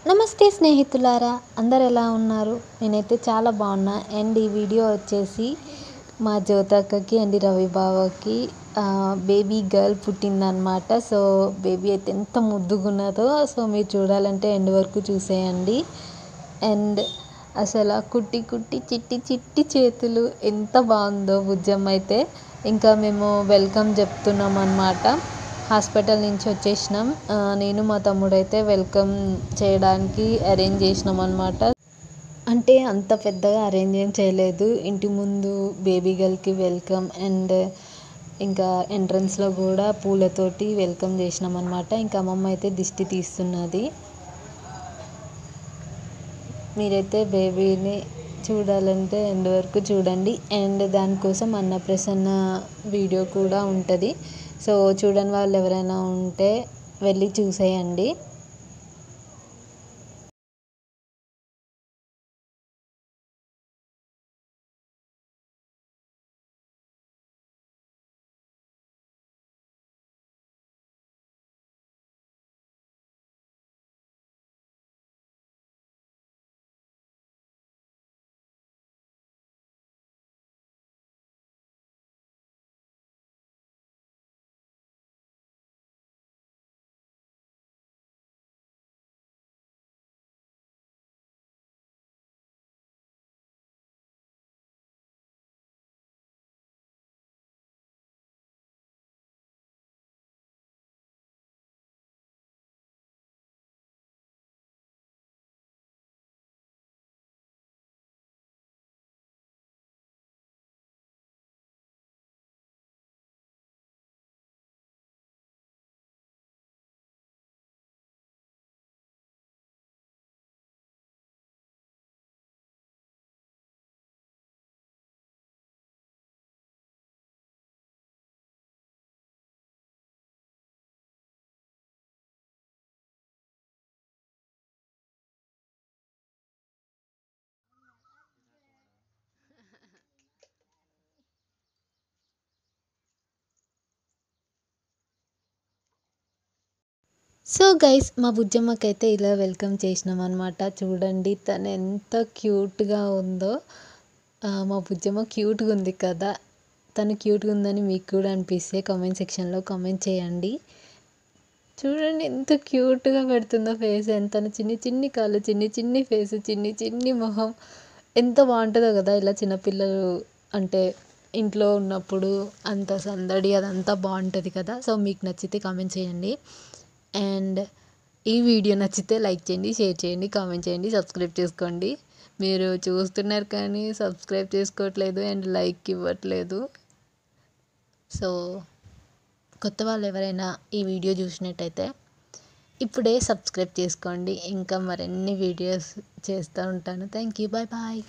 నమస్తే స్నేహితులారా, అందరు ఎలా ఉన్నారు? నేనైతే చాలా బాగున్నా. అండ్ ఈ వీడియో వచ్చేసి మా జ్యోతక్కకి అండ్ రవి బావకి బేబీ గర్ల్ పుట్టిందనమాట. సో బేబీ అయితే ఎంత ముద్దుగున్నదో. సో మీరు చూడాలంటే ఎండ్ వరకు చూసేయండి. అండ్ అసలు ఆ కుట్టి కుట్టి చిట్టి చిట్టి చేతులు ఎంత బాగుందో బుజ్జమ్మ అయితే. ఇంకా మేము వెల్కమ్ చెప్తున్నాం అన్నమాట. హాస్పిటల్ నుంచి వచ్చేసినాం. నేను మా తమ్ముడైతే వెల్కమ్ చేయడానికి అరేంజ్ చేసినాం అనమాట. అంటే అంత పెద్దగా అరేంజ్ ఏం చేయలేదు. ఇంటి ముందు బేబీ గర్ల్కి వెల్కమ్ అండ్ ఇంకా ఎంట్రన్స్లో కూడా పూలతోటి వెల్కమ్ చేసినాం అనమాట. ఇంకా అమ్మమ్మ అయితే దిష్టి తీస్తున్నది. మీరైతే బేబీని చూడాలంటే ఎండ్ వరకు చూడండి. అండ్ దానికోసం అన్నప్రసన్న వీడియో కూడా ఉంటుంది. సో చూడని వాళ్ళు ఎవరైనా ఉంటే వెళ్ళి చూసేయండి. సో గైస్, మా బుజ్జమ్మకైతే ఇలా వెల్కమ్ చేసినాం అనమాట. చూడండి తను ఎంత క్యూట్గా ఉందో. మా బుజ్జమ్మ క్యూట్గా ఉంది కదా. తను క్యూట్గా ఉందని మీకు కూడా అనిపిస్తే కామెంట్ సెక్షన్లో కామెంట్ చేయండి. చూడండి ఎంత క్యూట్గా పెడుతుందో ఫేస్. ఎంత చిన్ని చిన్ని కాళ్ళు, చిన్ని చిన్ని ఫేస్, చిన్ని చిన్ని మొహం. ఎంత బాగుంటుందో కదా ఇలా చిన్నపిల్లలు అంటే ఇంట్లో ఉన్నప్పుడు. అంత సందడి అదంతా బాగుంటుంది కదా. సో మీకు నచ్చితే కామెంట్ చేయండి. అండ్ ఈ వీడియో నచ్చితే లైక్ చేయండి, షేర్ చేయండి, కామెంట్ చేయండి, సబ్స్క్రైబ్ చేసుకోండి. మీరు చూస్తున్నారు కానీ సబ్స్క్రైబ్ చేసుకోవట్లేదు అండ్ లైక్ ఇవ్వట్లేదు. సో కొత్త వాళ్ళు ఎవరైనా ఈ వీడియో చూసినట్టయితే ఇప్పుడే సబ్స్క్రైబ్ చేసుకోండి. ఇంకా మరిన్ని వీడియోస్ చేస్తూ ఉంటాను. Thank you. Bye bye.